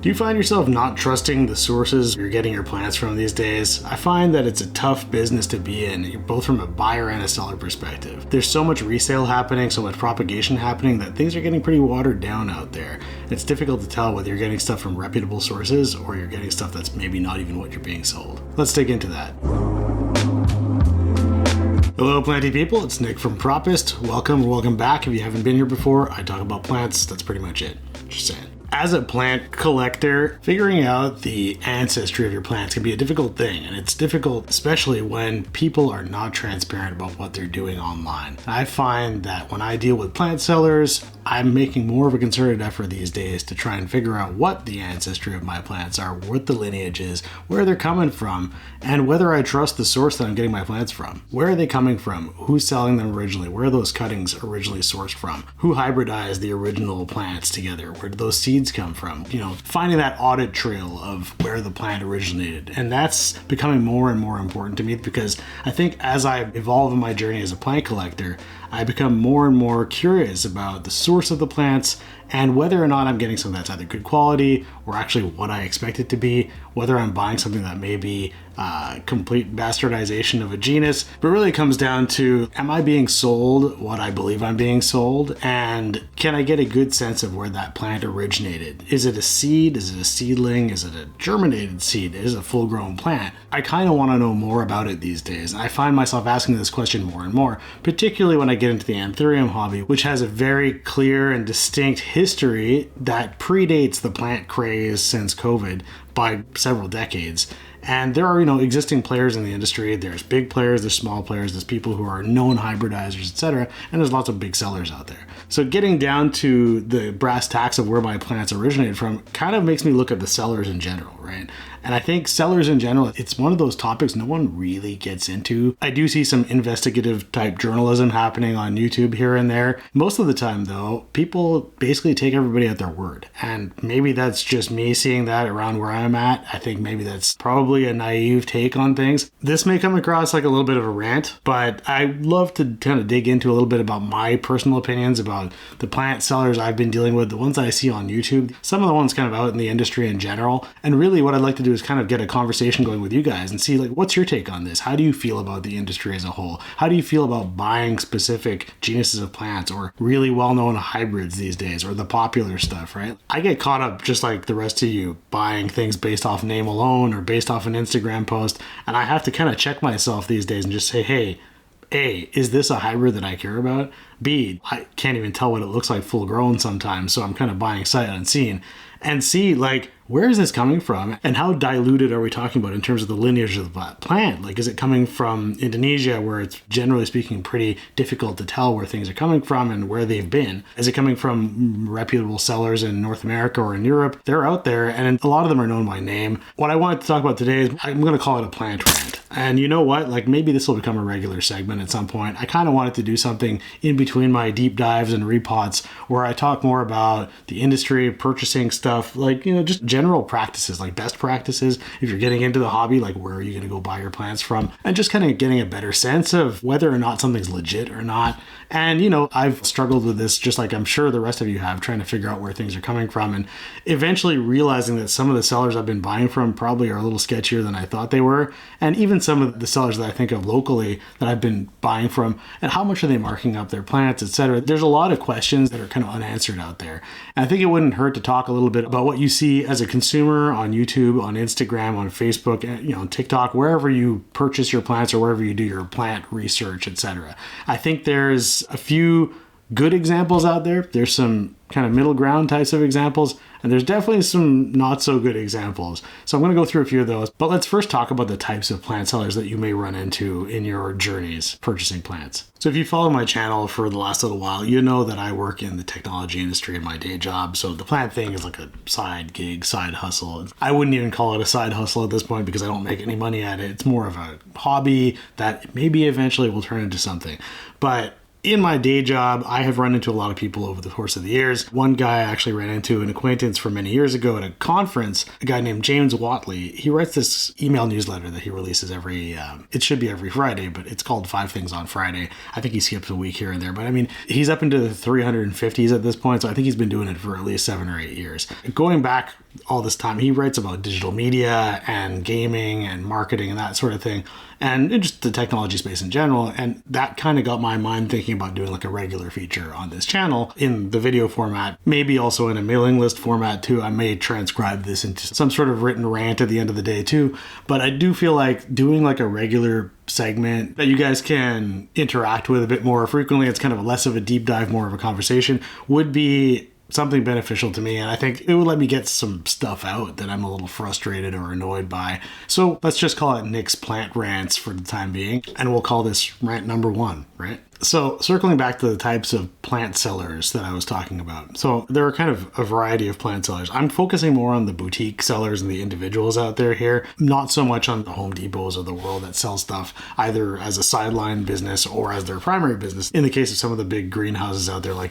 Do you find yourself not trusting the sources you're getting your plants from these days? I find that it's a tough business to be in, both from a buyer and a seller perspective. There's so much resale happening, so much propagation happening that things are getting pretty watered down out there. It's difficult to tell whether you're getting stuff from reputable sources or you're getting stuff that's maybe not even what you're being sold. Let's dig into that. Hello planty people, it's Nick from Proppist. Welcome back. If you haven't been here before, I talk about plants, that's pretty much it. Just saying. As a plant collector, figuring out the ancestry of your plants can be a difficult thing, and it's difficult especially when people are not transparent about what they're doing online. I find that when I deal with plant sellers, I'm making more of a concerted effort these days to try and figure out what the ancestry of my plants are, what the lineage is, where they're coming from, and whether I trust the source that I'm getting my plants from. Where are they coming from? Who's selling them originally? Where are those cuttings originally sourced from? Who hybridized the original plants together? Where did those seeds come from? Finding that audit trail of where the plant originated. And that's becoming more and more important to me because I think as I evolve in my journey as a plant collector, I become more and more curious about the source of the plants and whether or not I'm getting something that's either good quality or actually what I expect it to be, whether I'm buying something that may be complete bastardization of a genus. But really it comes down to, am I being sold what I believe I'm being sold? And can I get a good sense of where that plant originated? Is it a seed? Is it a seedling? Is it a germinated seed? Is it a full-grown plant? I kind of want to know more about it these days. And I find myself asking this question more and more, particularly when I get into the anthurium hobby, which has a very clear and distinct history that predates the plant craze since COVID by several decades. And there are, existing players in the industry. There's big players, there's small players, there's people who are known hybridizers, etc. And there's lots of big sellers out there. So getting down to the brass tacks of where my plants originated from kind of makes me look at the sellers in general, right? And I think sellers in general, it's one of those topics no one really gets into. I do see some investigative type journalism happening on YouTube here and there. Most of the time though, people basically take everybody at their word. And maybe that's just me seeing that around where I'm at. I think maybe that's probably a naive take on things. This may come across like a little bit of a rant, but I love to kind of dig into a little bit about my personal opinions about the plant sellers I've been dealing with, the ones I see on YouTube, some of the ones kind of out in the industry in general. And really what I'd like to do is kind of get a conversation going with you guys and see, like, what's your take on this? How do you feel about the industry as a whole? How do you feel about buying specific genuses of plants or really well-known hybrids these days, or the popular stuff, right? I get caught up just like the rest of you buying things based off name alone or based off an Instagram post, and I have to kind of check myself these days and just say, hey, A, is this a hybrid that I care about? B, I can't even tell what it looks like full grown sometimes, so I'm kind of buying sight unseen. And C, like, where is this coming from? And how diluted are we talking about in terms of the lineage of the plant? Like, is it coming from Indonesia, where it's generally speaking pretty difficult to tell where things are coming from and where they've been? Is it coming from reputable sellers in North America or in Europe? They're out there, and a lot of them are known by name. What I wanted to talk about today is, I'm going to call it a plant rant. And you know what? Like, maybe this will become a regular segment at some point. I kind of wanted to do something in between my deep dives and repots where I talk more about the industry, purchasing stuff, like, just general practices, like best practices. If you're getting into the hobby, like, where are you going to go buy your plants from? And just kind of getting a better sense of whether or not something's legit or not. And, I've struggled with this just like I'm sure the rest of you have, trying to figure out where things are coming from and eventually realizing that some of the sellers I've been buying from probably are a little sketchier than I thought they were. And even some of the sellers that I think of locally that I've been buying from, and how much are they marking up their plants, etc. There's a lot of questions that are kind of unanswered out there. And I think it wouldn't hurt to talk a little bit about what you see as a consumer on YouTube, on Instagram, on Facebook, on TikTok, wherever you purchase your plants or wherever you do your plant research, etc. I think there's a few good examples out there. There's some kind of middle ground types of examples, and there's definitely some not so good examples. So I'm going to go through a few of those, but let's first talk about the types of plant sellers that you may run into in your journeys purchasing plants. So if you follow my channel for the last little while, you know that I work in the technology industry in my day job. So the plant thing is like a side gig, side hustle. I wouldn't even call it a side hustle at this point because I don't make any money at it. It's more of a hobby that maybe eventually will turn into something. But in my day job, I have run into a lot of people over the course of the years. One guy I actually ran into an acquaintance from many years ago at a conference, a guy named James Watley. He writes this email newsletter that he releases it should be every Friday, but it's called 5 Things on Friday. I think he skips a week here and there, but I mean, he's up into the 350s at this point, so I think he's been doing it for at least 7 or 8 years. Going back all this time. He writes about digital media and gaming and marketing and that sort of thing, and just the technology space in general. And that kind of got my mind thinking about doing like a regular feature on this channel in the video format, maybe also in a mailing list format too. I may transcribe this into some sort of written rant at the end of the day too. But I do feel like doing like a regular segment that you guys can interact with a bit more frequently, it's kind of less of a deep dive, more of a conversation, would be something beneficial to me. And I think it would let me get some stuff out that I'm a little frustrated or annoyed by. So let's just call it Nick's Plant Rants for the time being, and we'll call this rant number 1, right? So circling back to the types of plant sellers that I was talking about. So there are kind of a variety of plant sellers. I'm focusing more on the boutique sellers and the individuals out there here, not so much on the Home Depots of the world that sell stuff either as a sideline business or as their primary business. In the case of some of the big greenhouses out there, like,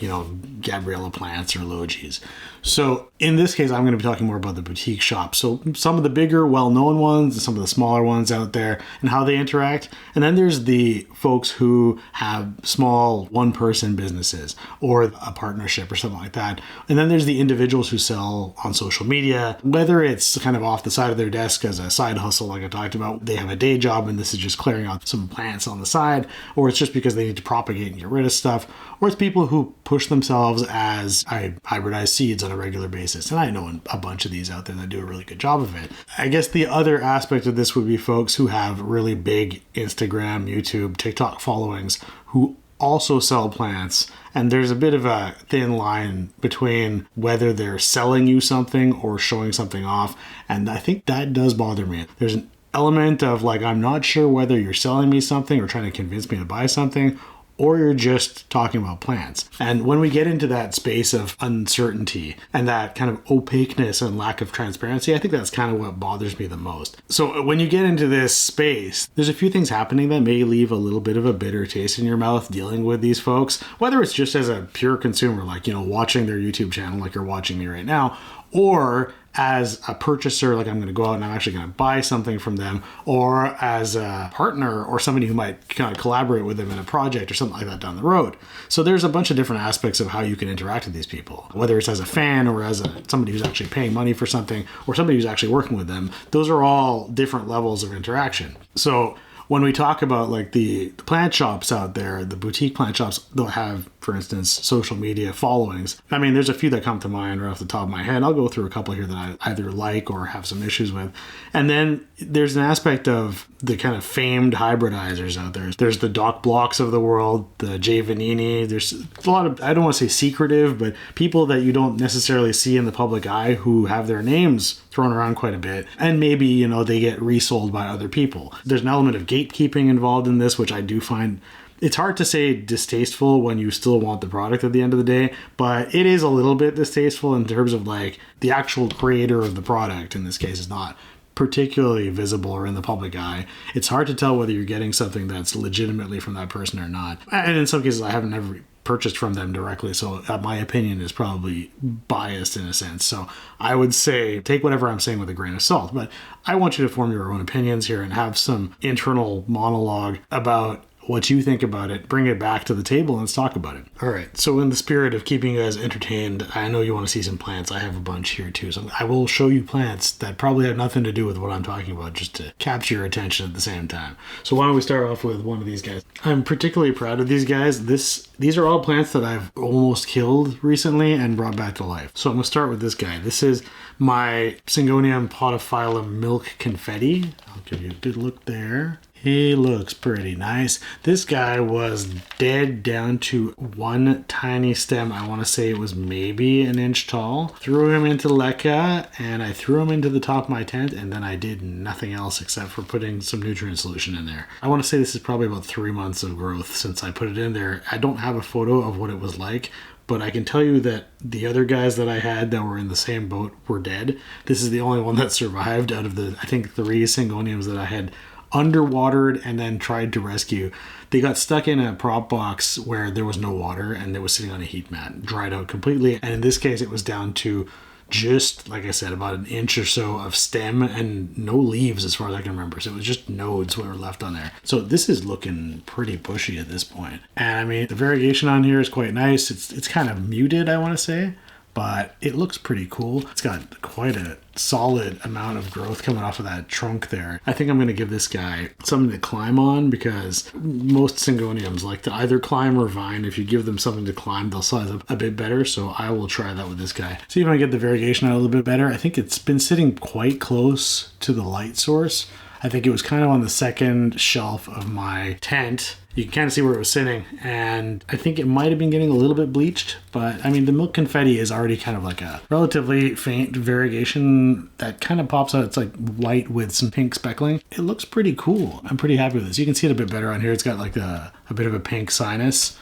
Gabriella Plants or Logis. So in this case, I'm going to be talking more about the boutique shops. So some of the bigger, well-known ones and some of the smaller ones out there and how they interact. And then there's the folks who have small one-person businesses or a partnership or something like that. And then there's the individuals who sell on social media, whether it's kind of off the side of their desk as a side hustle, like I talked about, they have a day job and this is just clearing out some plants on the side, or it's just because they need to propagate and get rid of stuff, or it's people who push themselves as I hybridize seeds on a regular basis. And I know a bunch of these out there that do a really good job of it. I guess the other aspect of this would be folks who have really big Instagram, YouTube, TikTok followings who also sell plants. And there's a bit of a thin line between whether they're selling you something or showing something off. And I think that does bother me. There's an element of like, I'm not sure whether you're selling me something or trying to convince me to buy something, or you're just talking about plants. And when we get into that space of uncertainty and that kind of opaqueness and lack of transparency, I think that's kind of what bothers me the most. So when you get into this space, there's a few things happening that may leave a little bit of a bitter taste in your mouth dealing with these folks, whether it's just as a pure consumer, like, watching their YouTube channel like you're watching me right now, or as a purchaser, like I'm going to go out and I'm actually going to buy something from them, or as a partner or somebody who might kind of collaborate with them in a project or something like that down the road. So there's a bunch of different aspects of how you can interact with these people, whether it's as a fan or as somebody who's actually paying money for something or somebody who's actually working with them. Those are all different levels of interaction. So when we talk about like the plant shops out there, the boutique plant shops, they'll have, for instance, social media followings. I mean, there's a few that come to mind right off the top of my head. I'll go through a couple here that I either like or have some issues with. And then there's an aspect of the kind of famed hybridizers out there. There's the Doc Blocks of the world, the Jay Vanini. There's a lot of, I don't want to say secretive, but people that you don't necessarily see in the public eye who have their names thrown around quite a bit. And maybe, they get resold by other people. There's an element of gatekeeping involved in this, which I do find it's hard to say distasteful when you still want the product at the end of the day, but it is a little bit distasteful in terms of like the actual creator of the product in this case is not particularly visible or in the public eye. It's hard to tell whether you're getting something that's legitimately from that person or not. And in some cases, I haven't ever purchased from them directly, so my opinion is probably biased in a sense. So I would say take whatever I'm saying with a grain of salt, but I want you to form your own opinions here and have some internal monologue about what you think about it, bring it back to the table and let's talk about it. All right, so in the spirit of keeping you guys entertained, I know you want to see some plants. I have a bunch here too, so I will show you plants that probably have nothing to do with what I'm talking about, just to capture your attention at the same time. So why don't we start off with one of these guys. I'm particularly proud of these guys. These are all plants that I've almost killed recently and brought back to life. So I'm going to start with this guy. This is my Syngonium podophyllum milk confetti. I'll give you a good look there. He looks pretty nice. This guy was dead down to one tiny stem. I want to say it was maybe an inch tall. Threw him into LECA and I threw him into the top of my tent and then I did nothing else except for putting some nutrient solution in there. I want to say this is probably about 3 months of growth since I put it in there. I don't have a photo of what it was like, but I can tell you that the other guys that I had that were in the same boat were dead. This is the only one that survived out of the, I think, 3 Syngoniums that I had underwatered and then tried to rescue. They got stuck in a prop box where there was no water and it was sitting on a heat mat, dried out completely. And in this case, it was down to just, like I said, about an inch or so of stem and no leaves as far as I can remember. So it was just nodes that were left on there. So this is looking pretty bushy at this point. And I mean, the variegation on here is quite nice. It's kind of muted, I want to say. but it looks pretty cool. It's got quite a solid amount of growth coming off of that trunk there. I think I'm going to give this guy something to climb on, because most Syngoniums like to either climb or vine. If you give them something to climb, they'll size up a bit better. So I will try that with this guy. See if I get the variegation out a little bit better. I think it's been sitting quite close to the light source. I think it was kind of on the second shelf of my tent. You can kind of see where it was sitting, and I think it might have been getting a little bit bleached, but I mean, the milk confetti is already kind of like a relatively faint variegation that kind of pops out. It's like white with some pink speckling. It looks pretty cool. I'm pretty happy with this. You can see it a bit better on here. It's got like a bit of a pink sinus.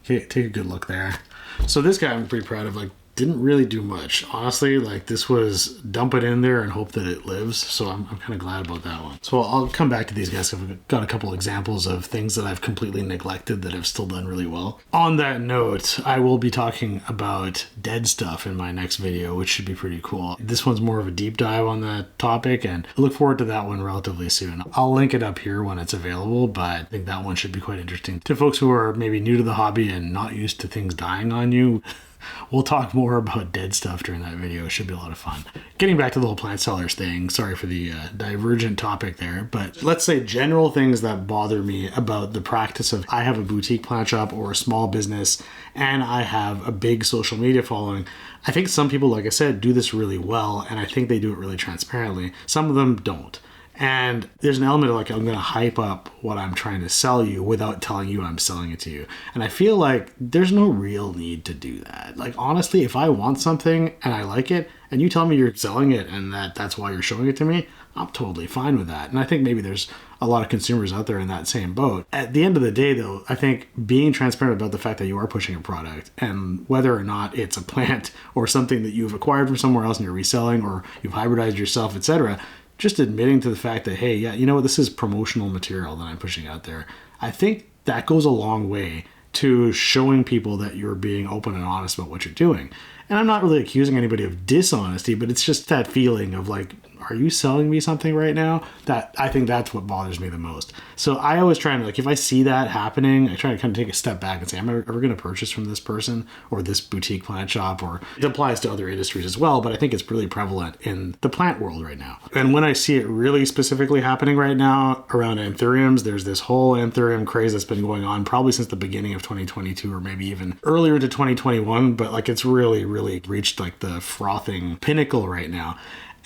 Okay, take a good look there. So this guy I'm pretty proud of. Like, didn't really do much. Honestly, like, this was dump it in there and hope that it lives. So I'm kind of glad about that one. So I'll come back to these guys. I've got a couple examples of things that I've completely neglected that have still done really well. On that note, I will be talking about dead stuff in my next video, which should be pretty cool. This one's more of a deep dive on that topic, and I look forward to that one relatively soon. I'll link it up here when it's available, but I think that one should be quite interesting to folks who are maybe new to the hobby and not used to things dying on you. We'll talk more about dead stuff during that video. It should be a lot of fun. Getting back to the whole plant sellers thing, sorry for the divergent topic there, but let's say general things that bother me about the practice of I have a boutique plant shop or a small business and I have a big social media following. I think some people, like I said, do this really well, and I think they do it really transparently. Some of them don't. And there's an element of like, I'm going to hype up what I'm trying to sell you without telling you I'm selling it to you. And I feel like there's no real need to do that. Like, honestly, if I want something and I like it and you tell me you're selling it and that's why you're showing it to me, I'm totally fine with that. And I think maybe there's a lot of consumers out there in that same boat. At the end of the day, though, I think being transparent about the fact that you are pushing a product and whether or not it's a plant or something that you've acquired from somewhere else and you're reselling or you've hybridized yourself, etc., just admitting to the fact that, hey, yeah, you know what, this is promotional material that I'm pushing out there. I think that goes a long way to showing people that you're being open and honest about what you're doing. And I'm not really accusing anybody of dishonesty, but it's just that feeling of like, are you selling me something right now? That I think that's what bothers me the most. So I always try and, like, if I see that happening, I try to kind of take a step back and say, am I ever going to purchase from this person or this boutique plant shop? Or it applies to other industries as well, but I think it's really prevalent in the plant world right now. And when I see it really specifically happening right now around anthuriums, there's this whole anthurium craze that's been going on probably since the beginning of 2022 or maybe even earlier into 2021, but like it's really reached like the frothing pinnacle right now.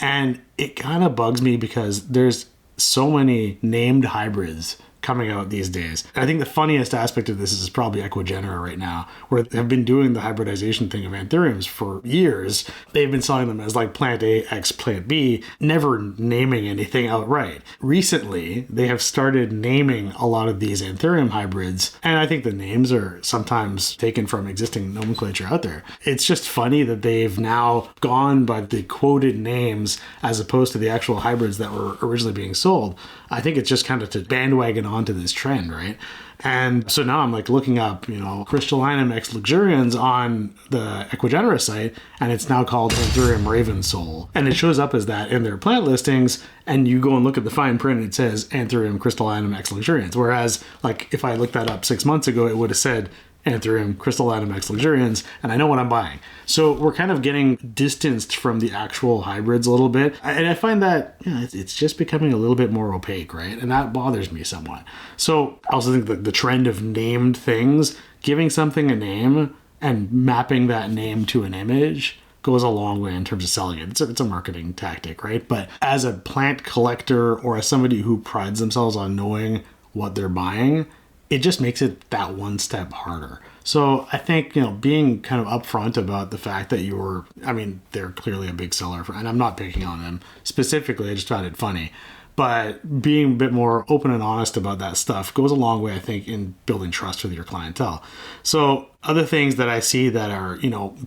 And it kind of bugs me because there's so many named hybrids coming out these days. I think the funniest aspect of this is probably Equigenera right now, where they've been doing the hybridization thing of anthuriums for years. They've been selling them as like plant A x plant B, never naming anything outright. Recently, they have started naming a lot of these anthurium hybrids, and I think the names are sometimes taken from existing nomenclature out there. It's just funny that they've now gone by the quoted names as opposed to the actual hybrids that were originally being sold. I think it's just kind of to bandwagon onto this trend, right? And so now I'm like looking up, Crystallinum x luxurians on the Equigenera site, and it's now called Anthurium Raven Soul. And it shows up as that in their plant listings, and you go and look at the fine print and it says Anthurium Crystallinum x luxurians. Whereas, like, if I looked that up 6 months ago, it would have said Anthurium Crystallinum x luxurians, and I know what I'm buying. So we're kind of getting distanced from the actual hybrids a little bit, and I find that it's just becoming a little bit more opaque, right? And that bothers me somewhat. So I also think that the trend of named things, giving something a name and mapping that name to an image goes a long way in terms of selling it. It's a marketing tactic, right? But as a plant collector or as somebody who prides themselves on knowing what they're buying, it just makes it that one step harder. So I think, being kind of upfront about the fact that they're clearly a big seller, and I'm not picking on them specifically, I just found it funny. But being a bit more open and honest about that stuff goes a long way, I think, in building trust with your clientele. So other things that I see that are,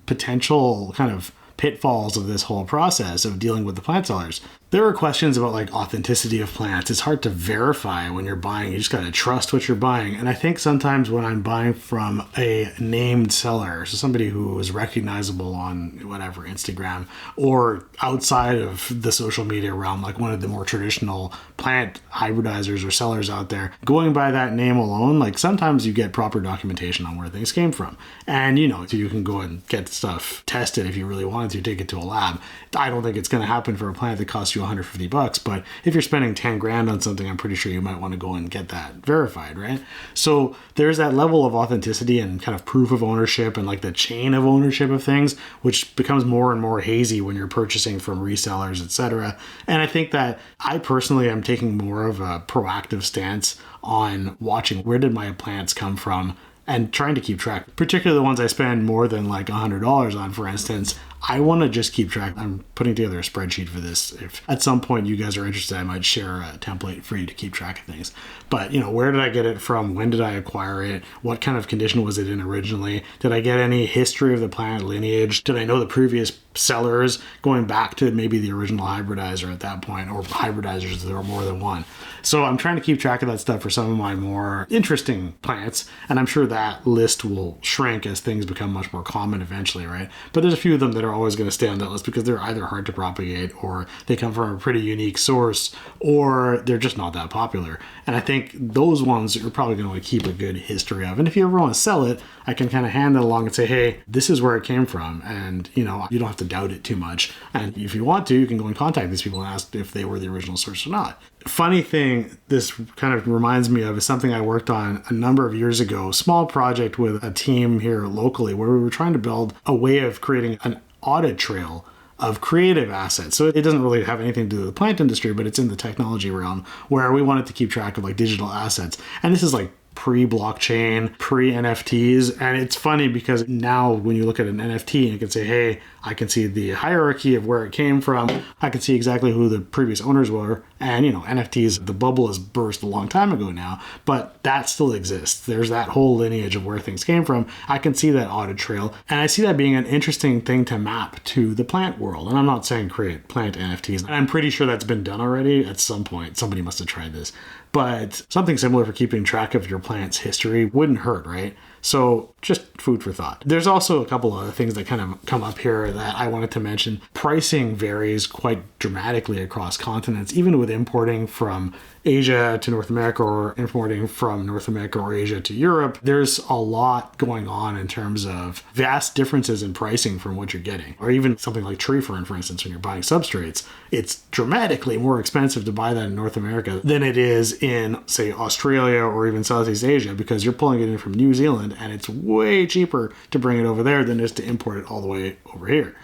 potential kind of pitfalls of this whole process of dealing with the plant sellers. There are questions about like authenticity of plants. It's hard to verify when you're buying. You just got to trust what you're buying. And I think sometimes when I'm buying from a named seller, so somebody who is recognizable on whatever, Instagram, or outside of the social media realm, like one of the more traditional plant hybridizers or sellers out there, going by that name alone, like sometimes you get proper documentation on where things came from. And so you can go and get stuff tested if you really wanted to, take it to a lab. I don't think it's going to happen for a plant that costs you $150, but if you're spending 10 grand on something, I'm pretty sure you might want to go and get that verified, right? So there's that level of authenticity and kind of proof of ownership and like the chain of ownership of things, which becomes more and more hazy when you're purchasing from resellers, etc. And I think that I personally am taking more of a proactive stance on watching where did my plants come from and trying to keep track, particularly the ones I spend more than like $100 on, for instance. I want to just keep track. I'm putting together a spreadsheet for this. If at some point you guys are interested, I might share a template for you to keep track of things. But, where did I get it from? When did I acquire it? What kind of condition was it in originally? Did I get any history of the plant lineage? Did I know the previous sellers going back to maybe the original hybridizer at that point, or hybridizers, there were more than one? So I'm trying to keep track of that stuff for some of my more interesting plants. And I'm sure that list will shrink as things become much more common eventually, right? But there's a few of them that are always going to stay on that list because they're either hard to propagate, or they come from a pretty unique source, or they're just not that popular. And I think those ones you're probably going to keep a good history of. And if you ever want to sell it, I can kind of hand it along and say, hey, this is where it came from. And, you don't have to doubt it too much. And if you want to, you can go and contact these people and ask if they were the original source or not. Funny thing this kind of reminds me of is something I worked on a number of years ago, small project with a team here locally where we were trying to build a way of creating an audit trail of creative assets. So it doesn't really have anything to do with the plant industry, but it's in the technology realm where we wanted to keep track of like digital assets. And this is like pre-blockchain, pre-NFTs. And it's funny because now when you look at an NFT and you can say, hey, I can see the hierarchy of where it came from. I can see exactly who the previous owners were. And, NFTs, the bubble has burst a long time ago now, but that still exists. There's that whole lineage of where things came from. I can see that audit trail. And I see that being an interesting thing to map to the plant world. And I'm not saying create plant NFTs. I'm pretty sure that's been done already at some point. Somebody must have tried this. But something similar for keeping track of your plant's history wouldn't hurt, right? So just food for thought. There's also a couple other things that kind of come up here that I wanted to mention. Pricing varies quite dramatically across continents, even with importing from Asia to North America or importing from North America or Asia to Europe. There's a lot going on in terms of vast differences in pricing from what you're getting. Or even something like tree fern, for instance, when you're buying substrates, it's dramatically more expensive to buy that in North America than it is in, say, Australia or even Southeast Asia, because you're pulling it in from New Zealand and it's way cheaper to bring it over there than it is to import it all the way over here.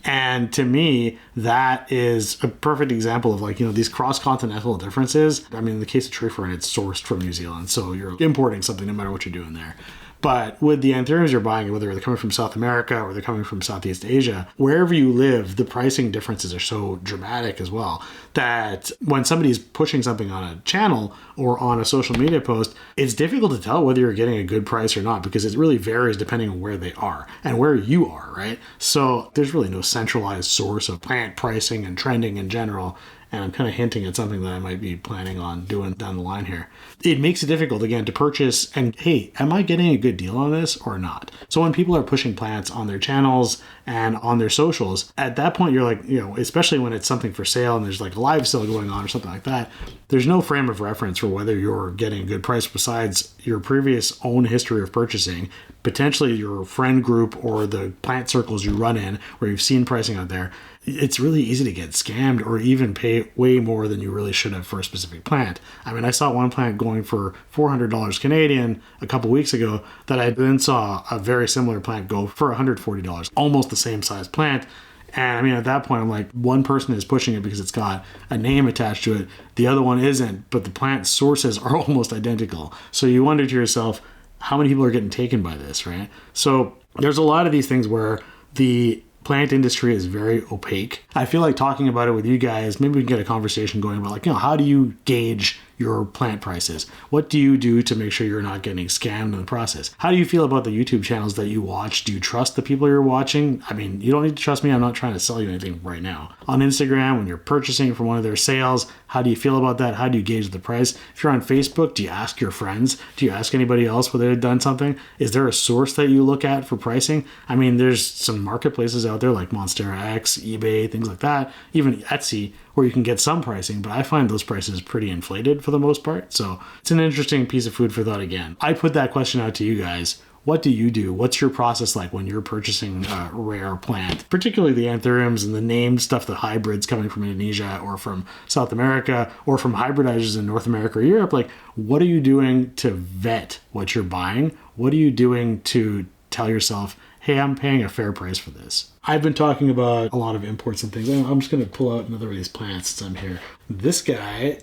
And to me, that is a perfect example of like, these cross-continental differences. I mean, in the case of tree fern, it's sourced from New Zealand. So you're importing something no matter what you're doing there. But with the anthuriums you're buying, whether they're coming from South America or they're coming from Southeast Asia, wherever you live, the pricing differences are so dramatic as well that when somebody's pushing something on a channel or on a social media post, it's difficult to tell whether you're getting a good price or not because it really varies depending on where they are and where you are, right? So there's really no centralized source of plant pricing and trending in general. And I'm kind of hinting at something that I might be planning on doing down the line here. It makes it difficult, again, to purchase and, hey, am I getting a good deal on this or not? So when people are pushing plants on their channels and on their socials, at that point, you're like, especially when it's something for sale and there's like a live sale going on or something like that, there's no frame of reference for whether you're getting a good price besides your previous own history of purchasing, potentially your friend group or the plant circles you run in where you've seen pricing out there. It's really easy to get scammed or even pay way more than you really should have for a specific plant. I mean, I saw one plant going for $400 Canadian a couple weeks ago that I then saw a very similar plant go for $140, almost the same size plant. And I mean, at that point, I'm like, one person is pushing it because it's got a name attached to it. The other one isn't, but the plant sources are almost identical. So you wonder to yourself, how many people are getting taken by this, right? So there's a lot of these things where the plant industry is very opaque. I feel like talking about it with you guys, maybe we can get a conversation going about like, how do you gauge your plant prices? What do you do to make sure you're not getting scammed in the process? How do you feel about the YouTube channels that you watch? Do you trust the people you're watching? I mean, you don't need to trust me. I'm not trying to sell you anything right now. On Instagram, when you're purchasing from one of their sales, how do you feel about that? How do you gauge the price? If you're on Facebook, do you ask your friends? Do you ask anybody else whether they've done something? Is there a source that you look at for pricing? I mean, there's some marketplaces out there like Monstera X, eBay, things like that, even Etsy, where you can get some pricing, but I find those prices pretty inflated for the most part. So it's an interesting piece of food for thought again. I put that question out to you guys. What do you do? What's your process like when you're purchasing a rare plant, particularly the anthuriums and the named stuff, the hybrids coming from Indonesia or from South America or from hybridizers in North America or Europe? Like, what are you doing to vet what you're buying? What are you doing to tell yourself, hey, I'm paying a fair price for this? I've been talking about a lot of imports and things. I'm just going to pull out another of these plants since I'm here. This guy,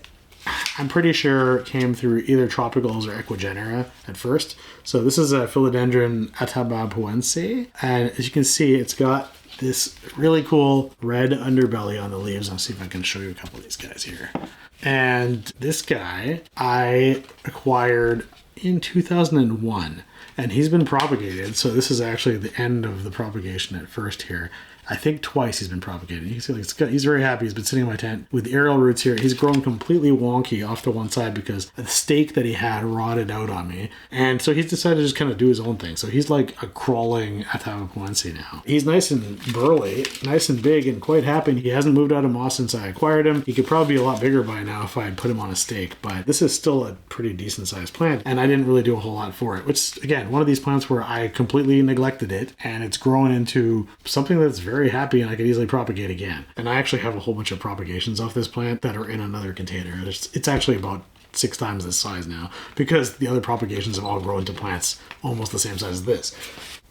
I'm pretty sure came through either tropicals or equigenera at first. So this is a philodendron atababuense. And as you can see, it's got this really cool red underbelly on the leaves. I'll see if I can show you a couple of these guys here. And this guy I acquired in 2001. And he's been propagated, so this is actually the end of the propagation at first here. I think twice he's been propagated. You can see he's very happy. He's been sitting in my tent with the aerial roots here. He's grown completely wonky off to one side because the stake that he had rotted out on me. And so he's decided to just kind of do his own thing. So he's like a crawling Atabapuense now. He's nice and burly, nice and big, and quite happy. He hasn't moved out of moss since I acquired him. He could probably be a lot bigger by now if I had put him on a stake, but this is still a pretty decent sized plant, and I didn't really do a whole lot for it, which again, one of these plants where I completely neglected it, and it's grown into something that's very happy and I could easily propagate again. And I actually have a whole bunch of propagations off this plant that are in another container. It's actually about 6 times this size now because the other propagations have all grown to plants almost the same size as this.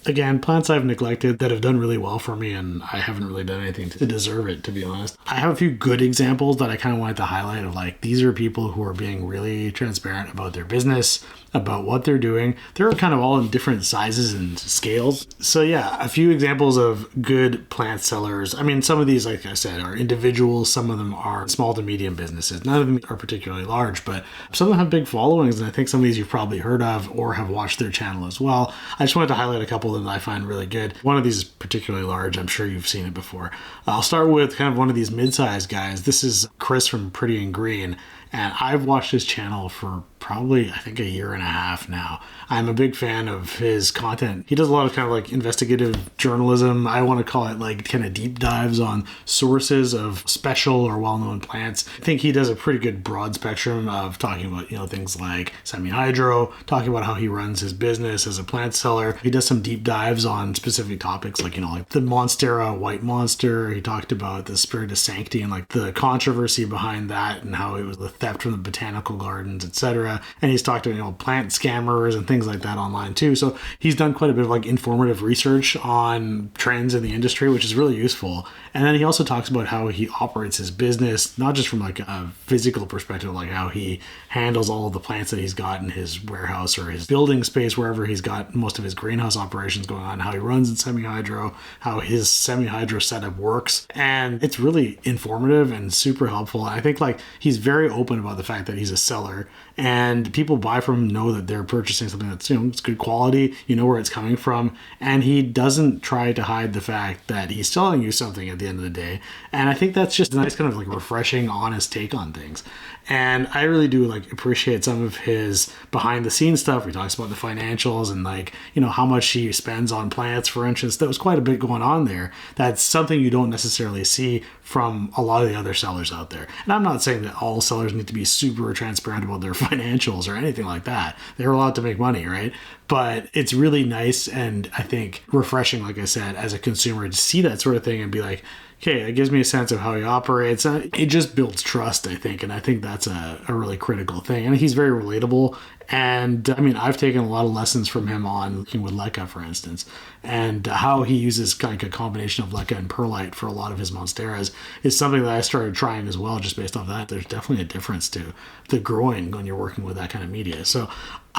Again, plants I've neglected that have done really well for me, and I haven't really done anything to deserve it, to be honest. I have a few good examples that I kind of wanted to highlight of like, these are people who are being really transparent about their business, about what they're doing. They're kind of all in different sizes and scales. So yeah, a few examples of good plant sellers. I mean, some of these, like I said, are individuals. Some of them are small to medium businesses. None of them are particularly large, but some of them have big followings, and I think some of these you've probably heard of or have watched their channel as well. I just wanted to highlight a couple that I find really good. One of these is particularly large. I'm sure you've seen it before. I'll start with kind of one of these mid-sized guys. This is Chris from Pretty and Green, and I've watched his channel for probably, I think, a year and a half now. I'm a big fan of his content. He does a lot of kind of like investigative journalism. I want to call it like kind of deep dives on sources of special or well-known plants. I think he does a pretty good broad spectrum of talking about, things like SEMIHYDRO, talking about how he runs his business as a plant seller. He does some deep dives on specific topics like, like the Monstera white monster. He talked about the spirit of sanctity and like the controversy behind that and how it was the theft from the botanical gardens, etc. And he's talked to plant scammers and things like that online too. So he's done quite a bit of like informative research on trends in the industry, which is really useful. And then he also talks about how he operates his business, not just from like a physical perspective, like how he handles all of the plants that he's got in his warehouse or his building space, wherever he's got most of his greenhouse operations going on, how he runs in SEMIHYDRO, how his SEMIHYDRO setup works. And it's really informative and super helpful. And I think like he's very open about the fact that he's a seller, and people buy from him know that they're purchasing something that's, it's good quality, where it's coming from. And he doesn't try to hide the fact that he's selling you something at the end of the day. And I think that's just a nice kind of like refreshing, honest take on things. And I really do like appreciate some of his behind the scenes stuff. He talks about the financials and like, how much he spends on plants, for instance. There was quite a bit going on there. That's something you don't necessarily see from a lot of the other sellers out there. And I'm not saying that all sellers need to be super transparent about their financials or anything like that. They're allowed to make money, right? But it's really nice and I think refreshing, like I said, as a consumer to see that sort of thing and be like, okay, it gives me a sense of how he operates. It just builds trust, I think. And I think that's a really critical thing. And he's very relatable. And I mean, I've taken a lot of lessons from him on working with leca, for instance, and how he uses like a combination of leca and perlite for a lot of his monsteras is something that I started trying as well, just based off that. There's definitely a difference to the growing when you're working with that kind of media. So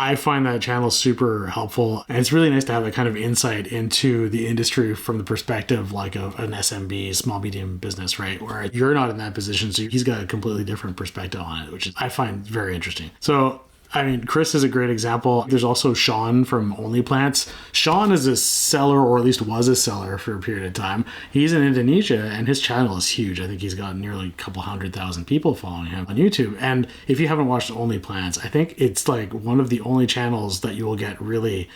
I find that channel super helpful, and it's really nice to have that kind of insight into the industry from the perspective like of an SMB, small medium business, right? Where you're not in that position, so he's got a completely different perspective on it, which is, I find very interesting. So I mean, Chris is a great example. There's also Sean from Only Plants. Sean is a seller, or at least was a seller for a period of time. He's in Indonesia, and his channel is huge. I think he's got nearly a couple 100,000 people following him on YouTube. And if you haven't watched Only Plants, I think it's like one of the only channels that you will get really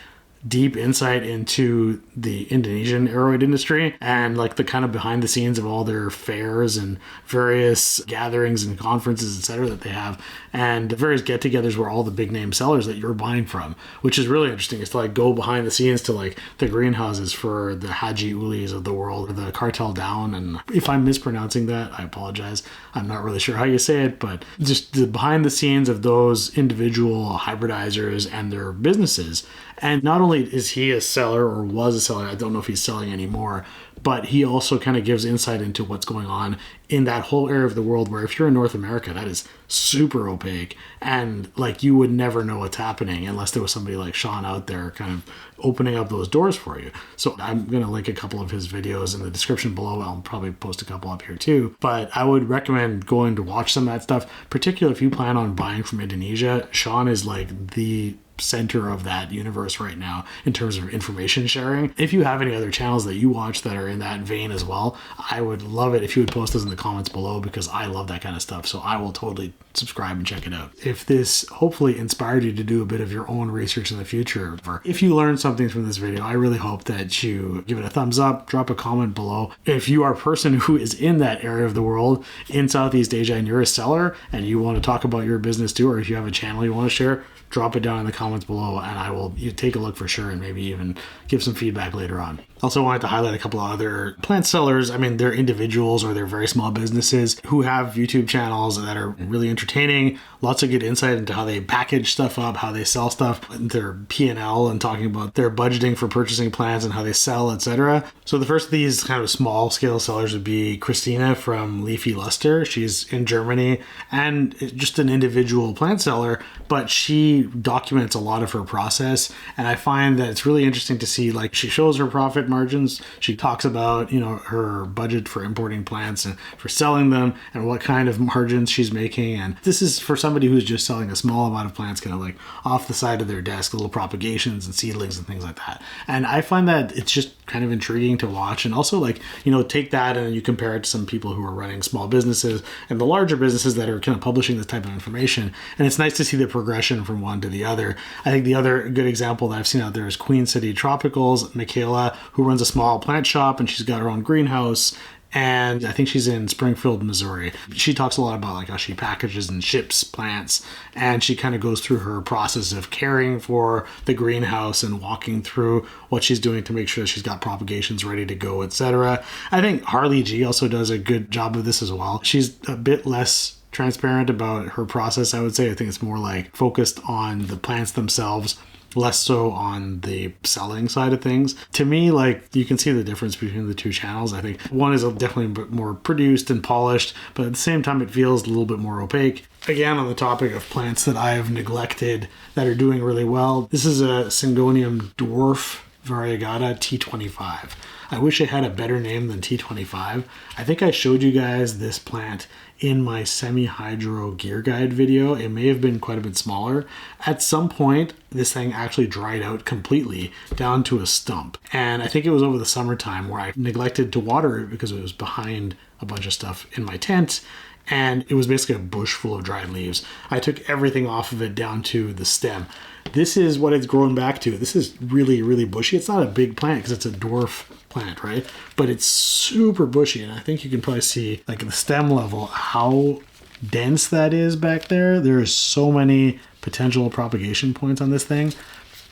deep insight into the Indonesian aeroid industry and like the kind of behind the scenes of all their fairs and various gatherings and conferences, etc., that they have, and various get-togethers where all the big name sellers that you're buying from, which is really interesting. It's to like go behind the scenes to like the greenhouses for the Haji Ulis of the world, or the Cartel Down. And if I'm mispronouncing that, I apologize. I'm not really sure how you say it, but just the behind the scenes of those individual hybridizers and their businesses. And not only is he a seller, or was a seller, I don't know if he's selling anymore, but he also kind of gives insight into what's going on in that whole area of the world where if you're in North America, that is super opaque. And like you would never know what's happening unless there was somebody like Sean out there kind of opening up those doors for you. So I'm going to link a couple of his videos in the description below. I'll probably post a couple up here too. But I would recommend going to watch some of that stuff, particularly if you plan on buying from Indonesia. Sean is like the center of that universe right now in terms of information sharing. If you have any other channels that you watch that are in that vein as well, I would love it if you would post those in the comments below, because I love that kind of stuff. So I will totally subscribe and check it out. If this hopefully inspired you to do a bit of your own research in the future, or if you learned something from this video, I really hope that you give it a thumbs up, drop a comment below. If you are a person who is in that area of the world in Southeast Asia and you're a seller and you want to talk about your business too, or if you have a channel you want to share, drop it down in the comments below, and I will take a look for sure and maybe even give some feedback later on. Also wanted to highlight a couple of other plant sellers. I mean, they're individuals or they're very small businesses who have YouTube channels that are really entertaining. Lots of good insight into how they package stuff up, how they sell stuff, their P&L, and talking about their budgeting for purchasing plants and how they sell, etc. So the first of these kind of small scale sellers would be Christina from Leafy Luster. She's in Germany and just an individual plant seller, but she documents a lot of her process. And I find that it's really interesting to see, like, she shows her profit margins. She talks about, you know, her budget for importing plants and for selling them and what kind of margins she's making. And this is for somebody who's just selling a small amount of plants, kind of like off the side of their desk, little propagations and seedlings and things like that. And I find that it's just kind of intriguing to watch. And also, like, you know, take that and you compare it to some people who are running small businesses and the larger businesses that are kind of publishing this type of information. And it's nice to see the progression from one to the other. I think the other good example that I've seen out there is Queen City Tropicals, Michaela, who runs a small plant shop, and she's got her own greenhouse. And I think she's in Springfield, Missouri. She talks a lot about like how she packages and ships plants, and she kind of goes through her process of caring for the greenhouse and walking through what she's doing to make sure that she's got propagations ready to go, etc. I think Harley G also does a good job of this as well. She's a bit less transparent about her process, I would say. I think it's more like focused on the plants themselves, less so on the selling side of things. To me, like, you can see the difference between the two channels. I think one is definitely a bit more produced and polished, but at the same time it feels a little bit more opaque. Again, on the topic of plants that I've neglected that are doing really well, this is a Syngonium dwarf variegata T25. I wish it had a better name than T25. I think I showed you guys this plant in my semi-hydro gear guide video. It may have been quite a bit smaller. At some point, this thing actually dried out completely down to a stump. And I think it was over the summertime where I neglected to water it because it was behind a bunch of stuff in my tent. And it was basically a bush full of dried leaves. I took everything off of it down to the stem. This is what it's grown back to. This is really, really bushy. It's not a big plant because it's a dwarf plant, right? But it's super bushy, and I think you can probably see, like, at the stem level, how dense that is back there. There are so many potential propagation points on this thing.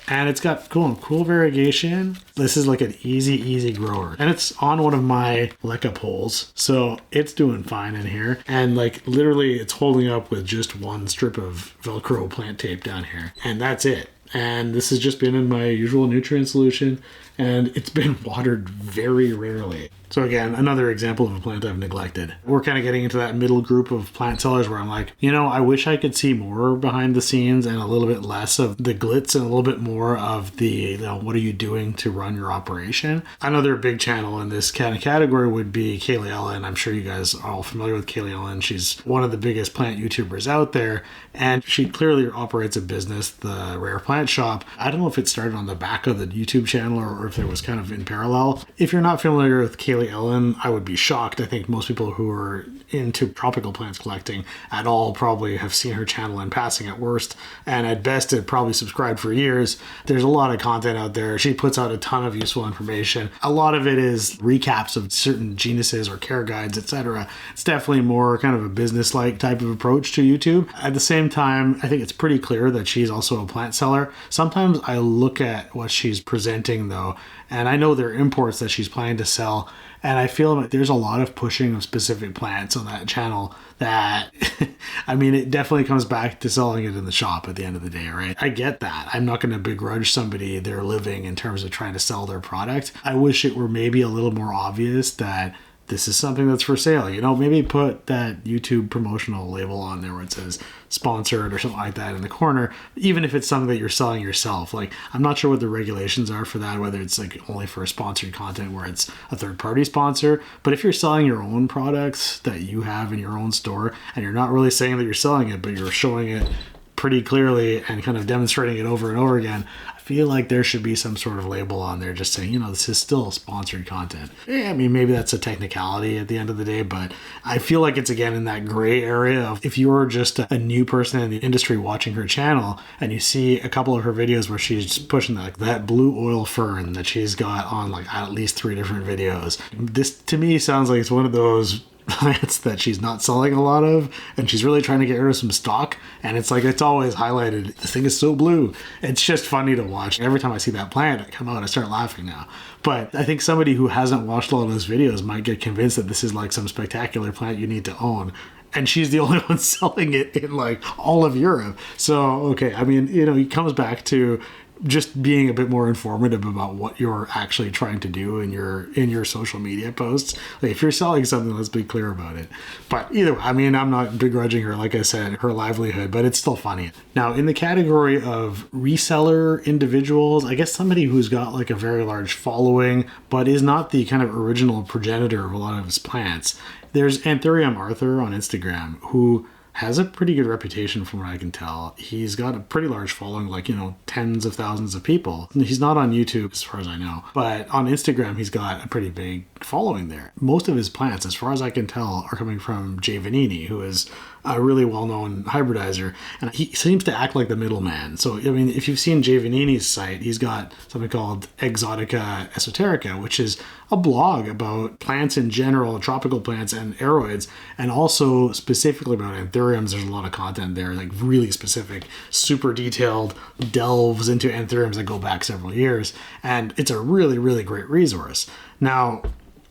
And it's got cool variegation. This is like an easy grower. And it's on one of my LECA poles. So it's doing fine in here. And like literally it's holding up with just one strip of Velcro plant tape down here. And that's it. And this has just been in my usual nutrient solution. And it's been watered very rarely. So again, another example of a plant I've neglected. We're kind of getting into that middle group of plant sellers where I'm like, I wish I could see more behind the scenes and a little bit less of the glitz and a little bit more of the, what are you doing to run your operation? Another big channel in this kind of category would be Kaylee Ellen. I'm sure you guys are all familiar with Kaylee Ellen. She's one of the biggest plant YouTubers out there, and she clearly operates a business, the Rare Plant Shop. I don't know if it started on the back of the YouTube channel or if it was kind of in parallel. If you're not familiar with Kaylee Ellen, I would be shocked. I think most people who are into tropical plants collecting at all probably have seen her channel in passing at worst, and at best have probably subscribed for years. There's a lot of content out there. She puts out a ton of useful information. A lot of it is recaps of certain genuses or care guides, etc. It's definitely more kind of a business-like type of approach to YouTube. At the same time, I think it's pretty clear that she's also a plant seller. Sometimes I look at what she's presenting though, and I know there are imports that she's planning to sell, and I feel like there's a lot of pushing of specific plants on that channel that, it definitely comes back to selling it in the shop at the end of the day, right? I get that. I'm not going to begrudge somebody their living in terms of trying to sell their product. I wish it were maybe a little more obvious that this is something that's for sale. Maybe put that YouTube promotional label on there where it says sponsored or something like that in the corner, even if it's something that you're selling yourself. Like, I'm not sure what the regulations are for that, whether it's like only for sponsored content where it's a third party sponsor. But if you're selling your own products that you have in your own store and you're not really saying that you're selling it, but you're showing it pretty clearly and kind of demonstrating it over and over again, I feel like there should be some sort of label on there just saying, this is still sponsored content. Maybe that's a technicality at the end of the day, but I feel like it's again in that gray area of if you're just a new person in the industry watching her channel and you see a couple of her videos where she's pushing that blue oil fern that she's got on like at least 3 different videos. This to me sounds like it's one of those plants that she's not selling a lot of and she's really trying to get rid of some stock, and it's like it's always highlighted, this thing is so blue. It's just funny to watch. Every time I see that plant, I come out and I start laughing now. But I think somebody who hasn't watched a lot of those videos might get convinced that this is like some spectacular plant you need to own, and she's the only one selling it in like all of Europe. So okay, it comes back to just being a bit more informative about what you're actually trying to do in your social media posts. Like, if you're selling something, let's be clear about it. But either way, I'm not begrudging her, like I said, her livelihood, but it's still funny. Now, in the category of reseller individuals, I guess somebody who's got like a very large following, but is not the kind of original progenitor of a lot of his plants, there's Anthurium Arthur on Instagram, who has a pretty good reputation from what I can tell. He's got a pretty large following, like, tens of thousands of people. He's not on YouTube as far as I know, but on Instagram, he's got a pretty big following there. Most of his plants, as far as I can tell, are coming from Jay Vanini, who is a really well-known hybridizer, and he seems to act like the middleman. So, if you've seen Jay Vanini's site, he's got something called Exotica Esoterica, which is a blog about plants in general, tropical plants and aroids, and also specifically about anthuriums. There's a lot of content there, like really specific, super detailed delves into anthuriums that go back several years, and it's a really, really great resource. Now,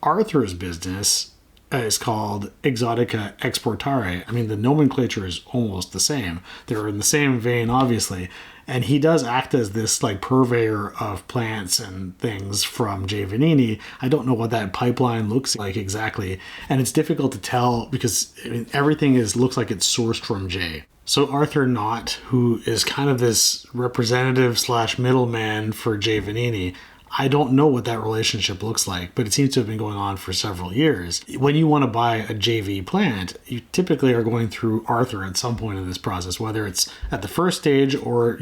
Arthur's business is called Exotica Exportare. The nomenclature is almost the same. They're in the same vein, obviously. And he does act as this like purveyor of plants and things from Jay Vanini. I don't know what that pipeline looks like exactly. And it's difficult to tell because everything looks like it's sourced from Jay. So Arthur Knott, who is kind of this representative / middleman for Jay Vanini, I don't know what that relationship looks like, but it seems to have been going on for several years. When you want to buy a JV plant, you typically are going through Arthur at some point in this process, whether it's at the first stage or,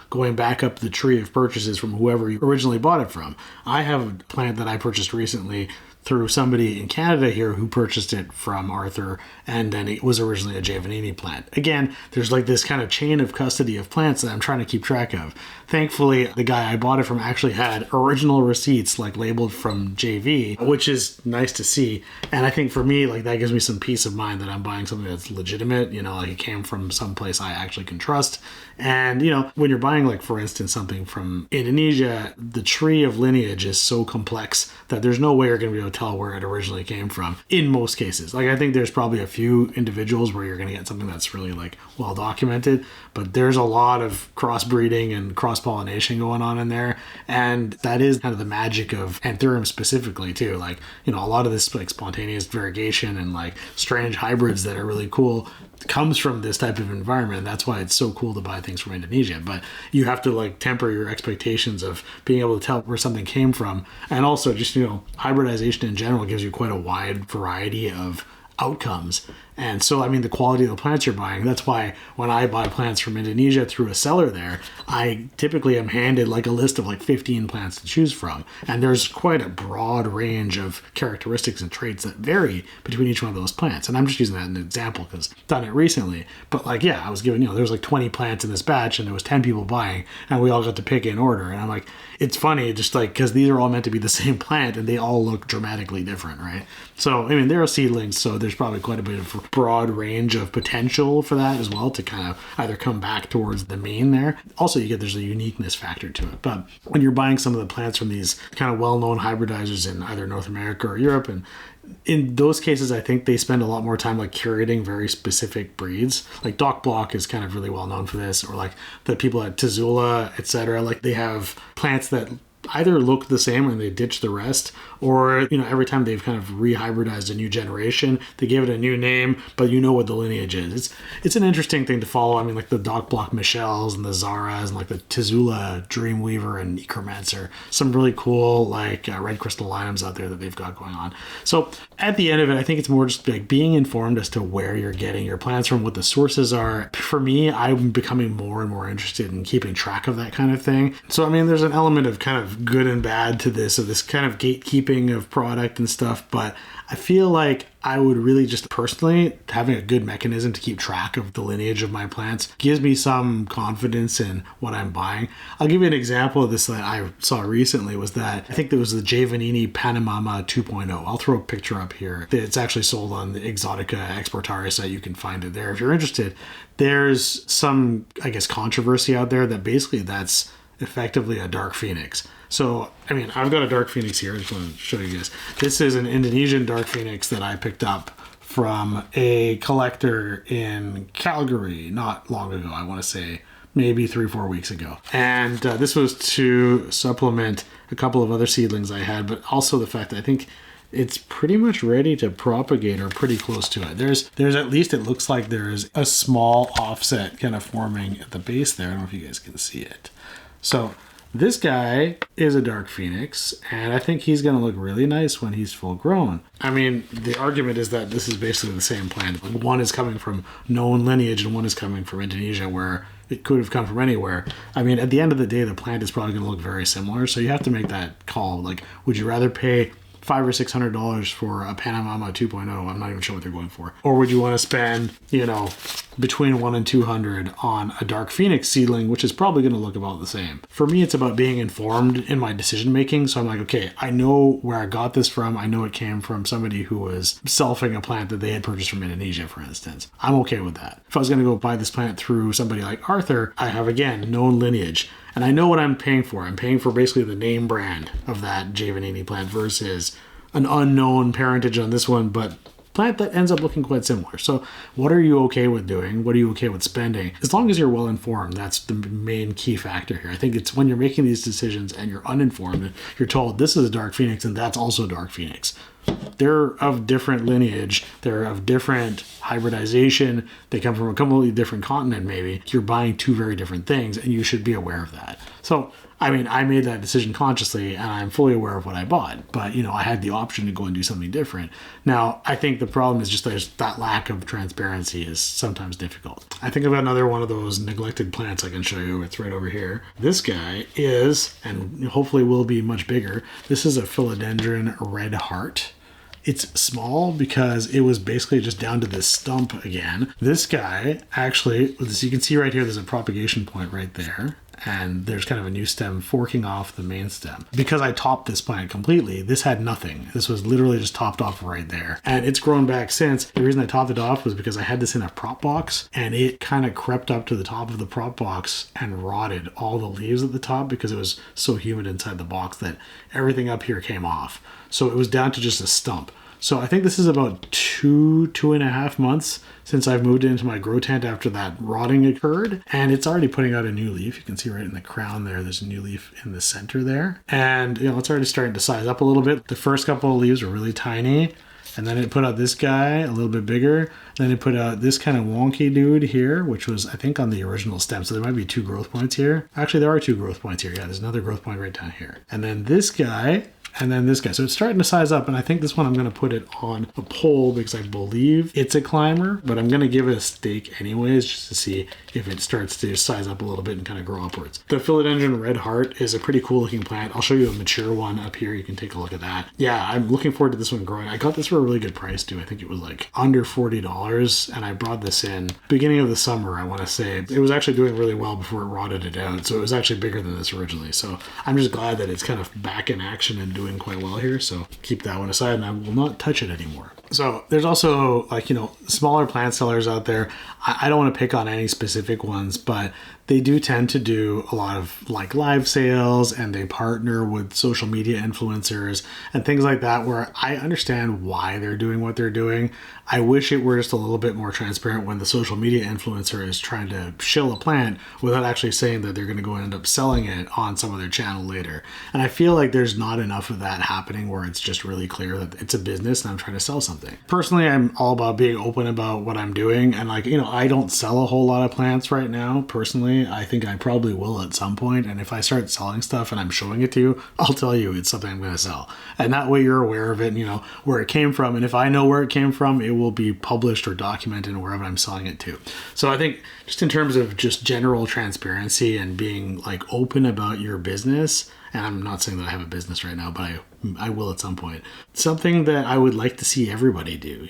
going back up the tree of purchases from whoever you originally bought it from. I have a plant that I purchased recently through somebody in Canada here who purchased it from Arthur, and then it was originally a Jay Vanini plant. Again, there's like this kind of chain of custody of plants that I'm trying to keep track of. Thankfully, the guy I bought it from actually had original receipts like labeled from JV, which is nice to see. And I think for me, like that gives me some peace of mind that I'm buying something that's legitimate, like it came from some place I actually can trust. And, when you're buying, like, for instance, something from Indonesia, the tree of lineage is so complex that there's no way you're going to be able to tell where it originally came from in most cases. Like, I think there's probably a few individuals where you're going to get something that's really like well documented, but there's a lot of crossbreeding and cross-pollination going on in there. And that is kind of the magic of anthurium specifically too. Like, you know, a lot of this like spontaneous variegation and like strange hybrids that are really cool comes from this type of environment. That's why it's so cool to buy things from Indonesia. But you have to like temper your expectations of being able to tell where something came from. And also just, you know, hybridization in general gives you quite a wide variety of outcomes. And so, I mean, the quality of the plants you're buying, that's why when I buy plants from Indonesia through a seller there, I typically am handed like a list of like 15 plants to choose from. And there's quite a broad range of characteristics and traits that vary between each one of those plants. And I'm just using that as an example because I've done it recently. But like, yeah, I was given, you know, there's like 20 plants in this batch and there was 10 people buying and we all got to pick in order. And I'm like, it's funny just like, because these are all meant to be the same plant and they all look dramatically different, right? So, I mean, they're seedlings, so there's probably quite a bit of broad range of potential for that as well to kind of either come back towards the mean there. Also, there's a uniqueness factor to it. But when you're buying some of the plants from these kind of well-known hybridizers in either North America or Europe, and in those cases, I think they spend a lot more time like curating very specific breeds. Like Doc Block is kind of really well known for this, or like the people at Tazula, etc. Like they have plants that either look the same and they ditch the rest, or, you know, every time they've kind of rehybridized a new generation, they give it a new name, but you know what the lineage is. It's an interesting thing to follow. I mean, like the Doc Block Michelles and the Zaras and like the Tazula Dreamweaver and Necromancer, some really cool like red crystallinums out there that they've got going on. So at the end of it, I think it's more just like being informed as to where you're getting your plants from, what the sources are. For me, I'm becoming more and more interested in keeping track of that kind of thing. So, I mean, there's an element of kind of good and bad to this, of this kind of gatekeeping of product and stuff, but I feel like I would really just personally, having a good mechanism to keep track of the lineage of my plants gives me some confidence in what I'm buying. I'll give you an example of this that I saw recently. Was that I think there was the Giovannini Panamama 2.0. I'll throw a picture up here. It's actually sold on the Exotica Exportare site. You can find it there if you're interested. There's some, I guess, controversy out there that basically that's effectively a dark phoenix. So, I mean, I've got a dark phoenix here. I just want to show you guys. This is an Indonesian dark phoenix that I picked up from a collector in Calgary not long ago. I want to say maybe 3-4 weeks ago. And this was to supplement a couple of other seedlings I had, but also the fact that I think it's pretty much ready to propagate or pretty close to it. There's at least, it looks like there's a small offset kind of forming at the base there. I don't know if you guys can see it. So this guy is a dark phoenix, and I think he's going to look really nice when he's full grown. I mean, the argument is that this is basically the same plant. One is coming from known lineage and one is coming from Indonesia, where it could have come from anywhere. I mean, at the end of the day, the plant is probably going to look very similar, so you have to make that call. Like, would you rather pay $500 or $600 for a Panamama 2.0? I'm not even sure what they're going for. Or would you want to spend, you know, between $100 and $200 on a dark phoenix seedling, which is probably going to look about the same? For me, it's about being informed in my decision making. So I'm like, okay, I know where I got this from. I know it came from somebody who was selfing a plant that they had purchased from Indonesia, for instance. I'm okay with that. If I was going to go buy this plant through somebody like Arthur, I have, again, known lineage. And I know what I'm paying for. I'm paying for basically the name brand of that Giovannini plant versus an unknown parentage on this one, but plant that ends up looking quite similar. So what are you okay with doing? What are you okay with spending? As long as you're well informed, that's the main key factor here. I think it's when you're making these decisions and you're uninformed, and you're told this is a dark phoenix and that's also a dark phoenix. They're of different lineage. They're of different hybridization. They come from a completely different continent, maybe. You're buying two very different things, and you should be aware of that. So, I mean, I made that decision consciously, and I'm fully aware of what I bought. But, you know, I had the option to go and do something different. Now, I think the problem is just that lack of transparency is sometimes difficult. I think I've got another one of those neglected plants I can show you. It's right over here. This guy is, and hopefully will be much bigger, this is a philodendron red heart. It's small because it was basically just down to this stump again. This guy, actually, as you can see right here, there's a propagation point right there. and there's kind of a new stem forking off the main stem. Because I topped this plant completely, this had nothing. This was literally just topped off right there. And it's grown back since. The reason I topped it off was because I had this in a prop box, and it kind of crept up to the top of the prop box and rotted all the leaves at the top because it was so humid inside the box that everything up here came off. So it was down to just a stump. So I think this is about 2.5 months since I've moved into my grow tent after that rotting occurred. And it's already putting out a new leaf. You can see right in the crown there, there's a new leaf in the center there. And, it's already starting to size up a little bit. The first couple of leaves are really tiny. And then it put out this guy, a little bit bigger. Then it put out this kind of wonky dude here, which was, I think, on the original stem. So there might be 2 growth points here. Actually, there are 2 growth points here. Yeah, there's another growth point right down here. And then this guy, and then this guy. So it's starting to size up, and I think this one I'm going to put it on a pole because I believe it's a climber, but I'm going to give it a stake anyways just to see if it starts to size up a little bit and kind of grow upwards. The philodendron red heart is a pretty cool looking plant. I'll show you a mature one up here. You can take a look at that. Yeah, I'm looking forward to this one growing. I got this for a really good price too. I think it was like under $40, and I brought this in beginning of the summer, I want to say. It was actually doing really well before it rotted it out, so it was actually bigger than this originally. So I'm just glad that it's kind of back in action and doing quite well here. So keep that one aside, and I will not touch it anymore. So there's also smaller plant sellers out there. I don't want to pick on any specific ones, but they do tend to do a lot of live sales, and they partner with social media influencers and things like that, where I understand why they're doing what they're doing. I wish it were just a little bit more transparent when the social media influencer is trying to shill a plant without actually saying that they're going to go and end up selling it on some of their channel later. And I feel like there's not enough of that happening where it's just really clear that it's a business and I'm trying to sell something. Personally, I'm all about being open about what I'm doing. And I don't sell a whole lot of plants right now. Personally, I think I probably will at some point. And if I start selling stuff and I'm showing it to you, I'll tell you it's something I'm going to sell. And that way you're aware of it and where it came from. And if I know where it came from, it will be published or documented wherever I'm selling it to. So I think just in terms of just general transparency and being open about your business, and I'm not saying that I have a business right now, but I will at some point. Something that I would like to see everybody do,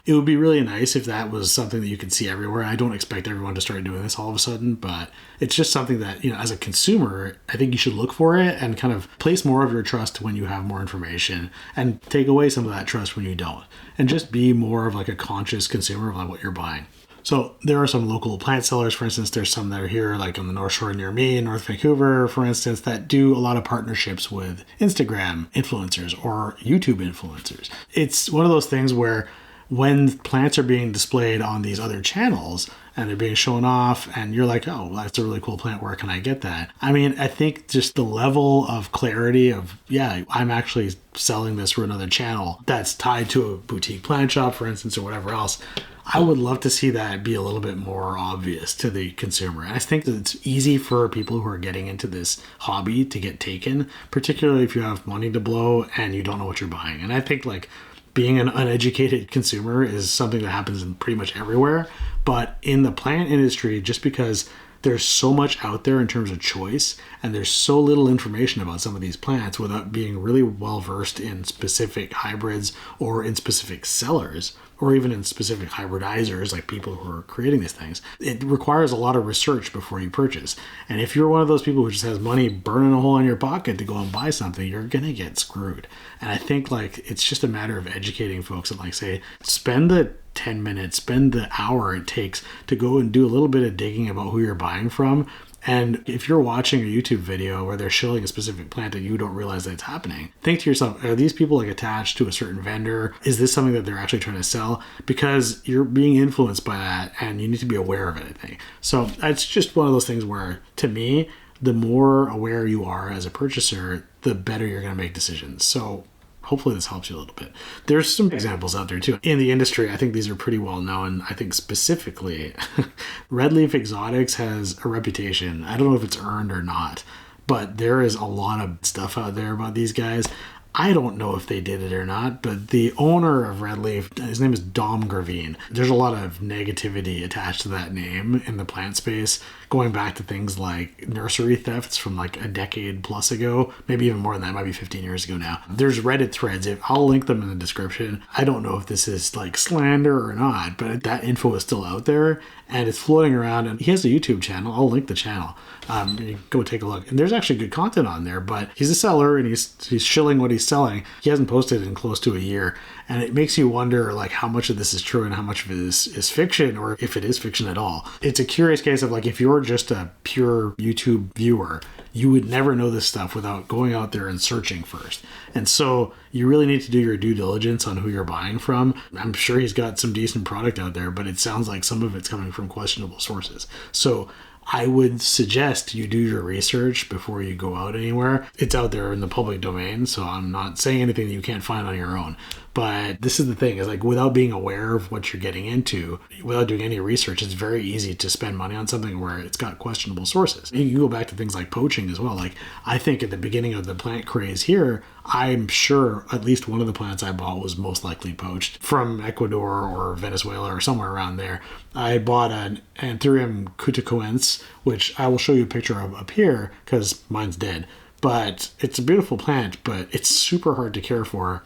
It would be really nice if that was something that you could see everywhere. I don't expect everyone to start doing this all of a sudden, but it's just something that, as a consumer, I think you should look for it and kind of place more of your trust when you have more information and take away some of that trust when you don't. And just be more of a conscious consumer of what you're buying. So there are some local plant sellers, for instance. There's some that are here, on the North Shore near me in North Vancouver, for instance, that do a lot of partnerships with Instagram influencers or YouTube influencers. It's one of those things where when plants are being displayed on these other channels and they're being shown off and you're like, oh, that's a really cool plant, where can I get that? I mean, I think just the level of clarity of, yeah, I'm actually selling this for another channel that's tied to a boutique plant shop, for instance, or whatever else. I would love to see that be a little bit more obvious to the consumer. And I think that it's easy for people who are getting into this hobby to get taken, particularly if you have money to blow and you don't know what you're buying. And I think being an uneducated consumer is something that happens in pretty much everywhere. But in the plant industry, just because there's so much out there in terms of choice, and there's so little information about some of these plants without being really well versed in specific hybrids or in specific sellers, or even in specific hybridizers, like people who are creating these things, it requires a lot of research before you purchase. And if you're one of those people who just has money burning a hole in your pocket to go and buy something, you're gonna get screwed. And I think it's just a matter of educating folks and say, spend the 10 minutes, spend the hour it takes to go and do a little bit of digging about who you're buying from. And if you're watching a YouTube video where they're showing a specific plant and you don't realize that it's happening, think to yourself, are these people attached to a certain vendor? Is this something that they're actually trying to sell? Because you're being influenced by that and you need to be aware of it, I think. So it's just one of those things where, to me, the more aware you are as a purchaser, the better you're going to make decisions. So hopefully this helps you a little bit. There's some examples out there too. In the industry, I think these are pretty well known. I think specifically, Red Leaf Exotics has a reputation. I don't know if it's earned or not, but there is a lot of stuff out there about these guys. I don't know if they did it or not, but the owner of Red Leaf, his name is Dom Gravine. There's a lot of negativity attached to that name in the plant space, going back to things like nursery thefts from like a decade plus ago, maybe even more than that, might be 15 years ago now. There's Reddit threads. I'll link them in the description. I don't know if this is like slander or not, but that info is still out there and it's floating around. And he has a YouTube channel. I'll link the channel. You can go take a look. And there's actually good content on there, but he's a seller and he's shilling what he's selling. He hasn't posted in close to a year. And it makes you wonder like how much of this is true and how much of it is fiction, or if it is fiction at all. It's a curious case of like, if you're just a pure YouTube viewer, you would never know this stuff without going out there and searching first. And so you really need to do your due diligence on who you're buying from. I'm sure he's got some decent product out there, but it sounds like some of it's coming from questionable sources. So I would suggest you do your research before you go out anywhere. It's out there in the public domain, so I'm not saying anything that you can't find on your own. But this is the thing, is like, without being aware of what you're getting into, without doing any research, it's very easy to spend money on something where it's got questionable sources. You can go back to things like poaching as well. Like, I think at the beginning of the plant craze here, I'm sure at least one of the plants I bought was most likely poached from Ecuador or Venezuela or somewhere around there. I bought an anthurium cuticoense, which I will show you a picture of up here because mine's dead. But it's a beautiful plant, but it's super hard to care for.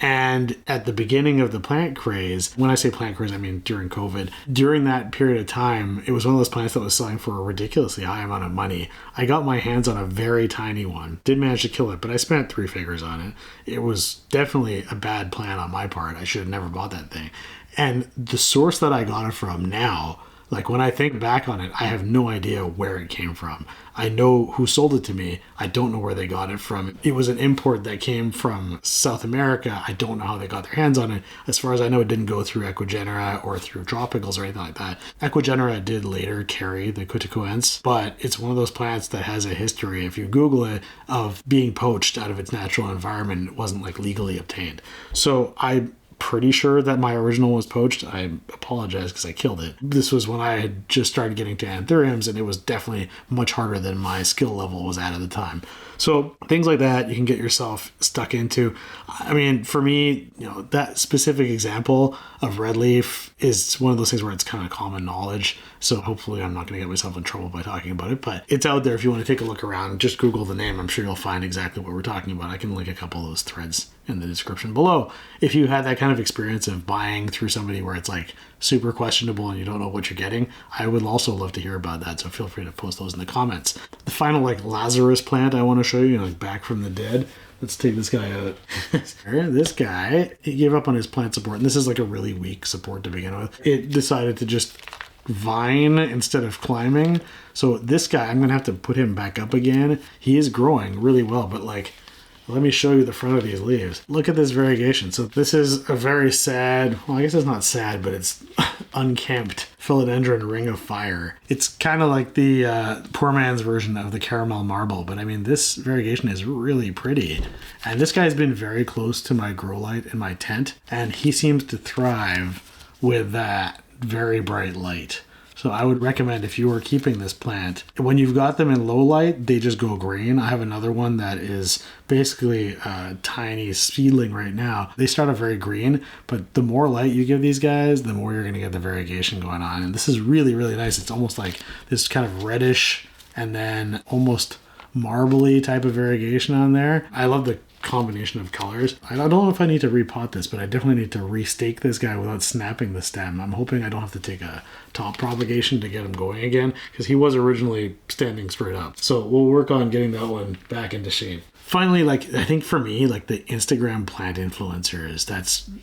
And at the beginning of the plant craze, when I say plant craze, I mean during COVID, during that period of time, it was one of those plants that was selling for a ridiculously high amount of money. I got my hands on a very tiny one. Didn't manage to kill it, but I spent 3 figures on it. It was definitely a bad plan on my part. I should have never bought that thing. And the source that I got it from now, like when I think back on it, I have no idea where it came from. I know who sold it to me. I don't know where they got it from. It was an import that came from South America. I don't know how they got their hands on it. As far as I know, it didn't go through Ecuagenera or through Tropicals or anything like that. Ecuagenera did later carry the cuticoense, but it's one of those plants that has a history, if you Google it, of being poached out of its natural environment. It wasn't like legally obtained. So I'm pretty sure that my original was poached. I apologize because I killed it. This was when I had just started getting to anthuriums, and it was definitely much harder than my skill level was at the time. So things like that you can get yourself stuck into. I mean, for me, that specific example of red leaf is one of those things where it's kind of common knowledge. So hopefully I'm not going to get myself in trouble by talking about it, but it's out there if you want to take a look around. Just Google the name. I'm sure you'll find exactly what we're talking about. I can link a couple of those threads in the description below. If you had that kind of experience of buying through somebody where it's like super questionable and you don't know what you're getting, I would also love to hear about that. So feel free to post those in the comments. The final like Lazarus plant I want to show you, like back from the dead. Let's take this guy out. This guy, he gave up on his plant support, and this is like a really weak support to begin with. It decided to just vine instead of climbing. So this guy, I'm gonna have to put him back up again. He is growing really well, but like, let me show you the front of these leaves. Look at this variegation. So this is a very sad, well, I guess it's not sad, but it's unkempt philodendron ring of fire. It's kind of like the poor man's version of the caramel marble, but I mean, this variegation is really pretty. And this guy's been very close to my grow light in my tent, and he seems to thrive with that very bright light. So I would recommend, if you are keeping this plant, when you've got them in low light, they just go green. I have another one that is basically a tiny seedling right now. They start off very green, but the more light you give these guys, the more you're going to get the variegation going on. And this is really, really nice. It's almost like this kind of reddish and then almost marbly type of variegation on there. I love the combination of colors. I don't know if I need to repot this, but I definitely need to restake this guy without snapping the stem. I'm hoping I don't have to take a top propagation to get him going again, because he was originally standing straight up. So we'll work on getting that one back into shape. Finally, like, I think for me, like the Instagram plant influencers,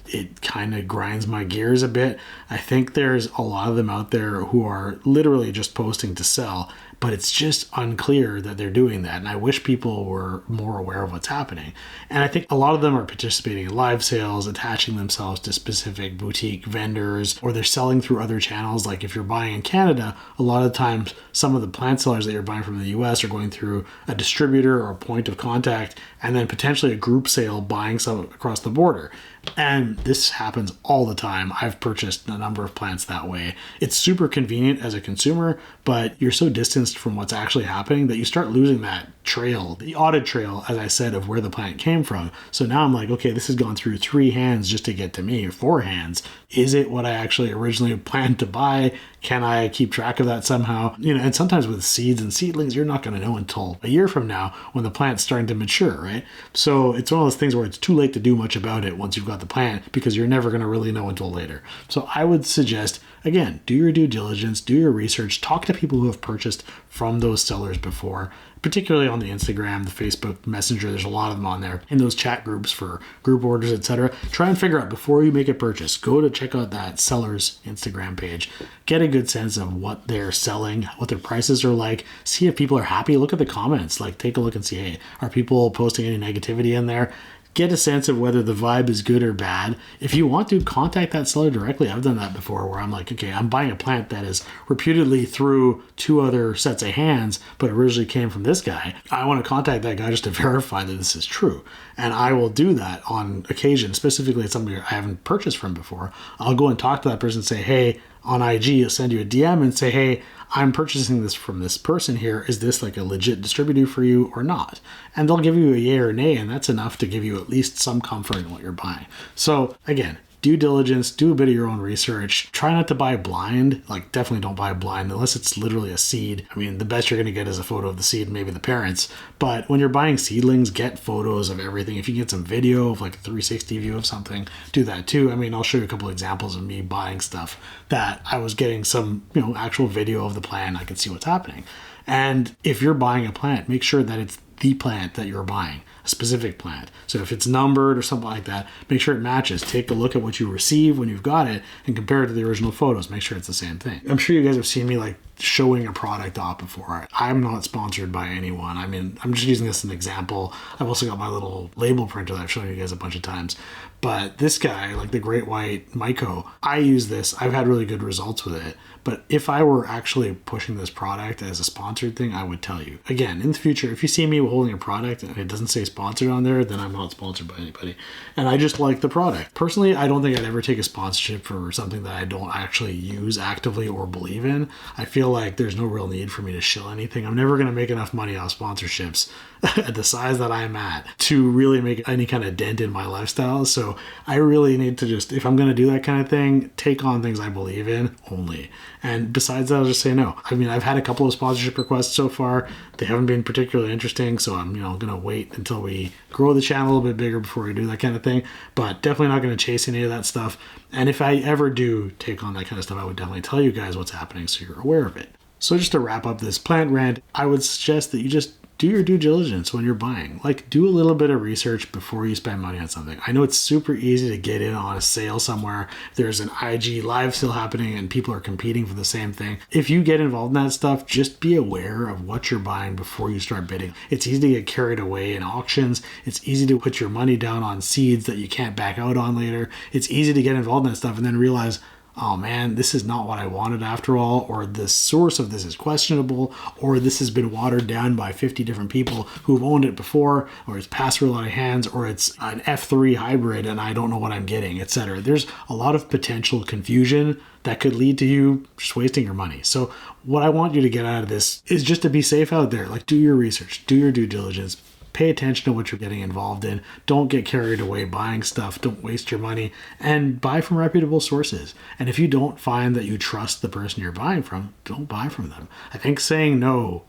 it kind of grinds my gears a bit. I think there's a lot of them out there who are literally just posting to sell, but it's just unclear that they're doing that. And I wish people were more aware of what's happening. And I think a lot of them are participating in live sales, attaching themselves to specific boutique vendors, or they're selling through other channels. Like if you're buying in Canada, a lot of times some of the plant sellers that you're buying from the US are going through a distributor or a point of contact, and then potentially a group sale buying some across the border. And this happens all the time. I've purchased a number of plants that way. It's super convenient as a consumer, but you're so distanced from what's actually happening that you start losing that trail, the audit trail, as I said, of where the plant came from. So now I'm like, okay, this has gone through 3 hands just to get to me, or 4 hands. Is it what I actually originally planned to buy? Can I keep track of that somehow? And sometimes with seeds and seedlings, you're not going to know until a year from now when the plant's starting to mature, right? So it's one of those things where it's too late to do much about it once you've got the plant, because you're never going to really know until later. So I would suggest, again, do your due diligence, do your research, talk to people who have purchased from those sellers before, particularly on the Instagram, the Facebook Messenger. There's a lot of them on there in those chat groups for group orders, etc. Try and figure out before you make a purchase, go to check out that seller's Instagram page, get a good sense of what they're selling, what their prices are like, see if people are happy, look at the comments, like take a look and see, hey, are people posting any negativity in there? Get a sense of whether the vibe is good or bad. If you want to, contact that seller directly. I've done that before where I'm like, okay, I'm buying a plant that is reputedly through 2 other sets of hands, but originally came from this guy. I want to contact that guy just to verify that this is true. And I will do that on occasion, specifically at somebody I haven't purchased from before. I'll go and talk to that person and say, hey, on IG, I'll send you a DM and say, hey, I'm purchasing this from this person here. Is this like a legit distributor for you or not? And they'll give you a yay or nay, and that's enough to give you at least some comfort in what you're buying. So again, due diligence, do a bit of your own research. Try not to buy blind. Like, definitely don't buy blind unless it's literally a seed. I mean, the best you're going to get is a photo of the seed, maybe the parents. But when you're buying seedlings, get photos of everything. If you get some video of like a 360 view of something, do that too. I mean, I'll show you a couple examples of me buying stuff that I was getting some, actual video of the plant. I could see what's happening. And if you're buying a plant, make sure that it's the plant that you're buying, a specific plant. So if it's numbered or something like that, make sure it matches. Take a look at what you receive when you've got it and compare it to the original photos. Make sure it's the same thing. I'm sure you guys have seen me like showing a product off before. I'm not sponsored by anyone. I mean, I'm just using this as an example. I've also got my little label printer that I've shown you guys a bunch of times. But this guy, like the Great White Myco, I use this. I've had really good results with it. But if I were actually pushing this product as a sponsored thing, I would tell you. Again, in the future, if you see me holding a product and it doesn't say sponsored on there, then I'm not sponsored by anybody. And I just like the product. Personally, I don't think I'd ever take a sponsorship for something that I don't actually use actively or believe in. I feel like there's no real need for me to shill anything. I'm never going to make enough money off sponsorships at the size that I'm at to really make any kind of dent in my lifestyle. So I really need to just, if I'm going to do that kind of thing, take on things I believe in only. And besides that, I'll just say no. I mean, I've had a couple of sponsorship requests so far. They haven't been particularly interesting, so I'm, going to wait until we grow the channel a little bit bigger before we do that kind of thing. But definitely not going to chase any of that stuff. And if I ever do take on that kind of stuff, I would definitely tell you guys what's happening so you're aware of it. So just to wrap up this plant rant, I would suggest that you just do your due diligence when you're buying. Like, do a little bit of research before you spend money on something. I know it's super easy to get in on a sale somewhere. There's an IG live sale happening and people are competing for the same thing. If you get involved in that stuff, just be aware of what you're buying before you start bidding. It's easy to get carried away in auctions. It's easy to put your money down on seeds that you can't back out on later. It's easy to get involved in that stuff and then realize, oh man, this is not what I wanted after all, or the source of this is questionable, or this has been watered down by 50 different people who've owned it before, or it's passed through a lot of hands, or it's an F3 hybrid and I don't know what I'm getting, etc. There's a lot of potential confusion that could lead to you just wasting your money. So what I want you to get out of this is just to be safe out there. Like, do your research, do your due diligence, pay attention to what you're getting involved in. Don't get carried away buying stuff. Don't waste your money, and buy from reputable sources. And if you don't find that you trust the person you're buying from, don't buy from them. I think saying no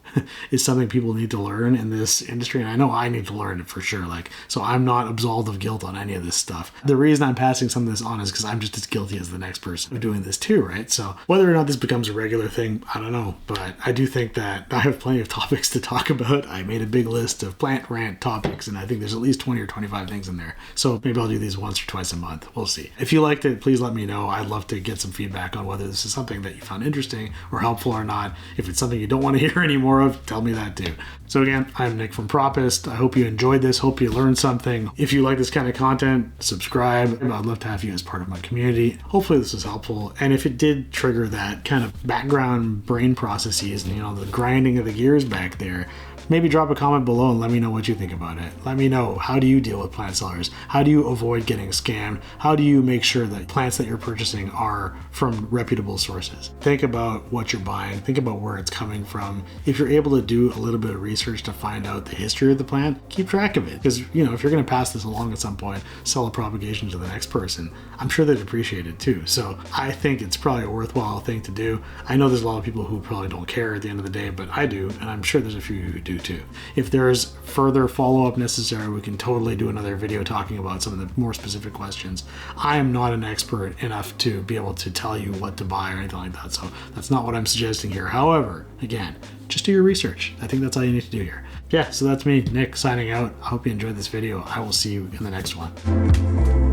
is something people need to learn in this industry. And I know I need to learn it for sure. So I'm not absolved of guilt on any of this stuff. The reason I'm passing some of this on is because I'm just as guilty as the next person of doing this too, right? So whether or not this becomes a regular thing, I don't know. But I do think that I have plenty of topics to talk about. I made a big list of plant rant topics, and I think there's at least 20 or 25 things in there. So maybe I'll do these once or twice a month. We'll see. If you liked it, please let me know. I'd love to get some feedback on whether this is something that you found interesting or helpful or not. If it's something you don't want to hear any more of, tell me that too. So again, I'm Nick from Proppist. I hope you enjoyed this. Hope you learned something. If you like this kind of content, subscribe. I'd love to have you as part of my community. Hopefully this was helpful. And if it did trigger that kind of background brain processes and, the grinding of the gears back there, maybe drop a comment below and let me know what you think about it. Let me know, how do you deal with plant sellers? How do you avoid getting scammed? How do you make sure that plants that you're purchasing are from reputable sources? Think about what you're buying. Think about where it's coming from. If you're able to do a little bit of research to find out the history of the plant, keep track of it. Because, you know, if you're going to pass this along at some point, sell a propagation to the next person, I'm sure they'd appreciate it too. So I think it's probably a worthwhile thing to do. I know there's a lot of people who probably don't care at the end of the day, but I do, and I'm sure there's a few who do too. If there's further follow-up necessary, we can totally do another video talking about some of the more specific questions. I am not an expert enough to be able to tell you what to buy or anything like that, so that's not what I'm suggesting here. However, again, just do your research. I think that's all you need to do here. Yeah, so that's me, Nick, signing out. I hope you enjoyed this video. I will see you in the next one.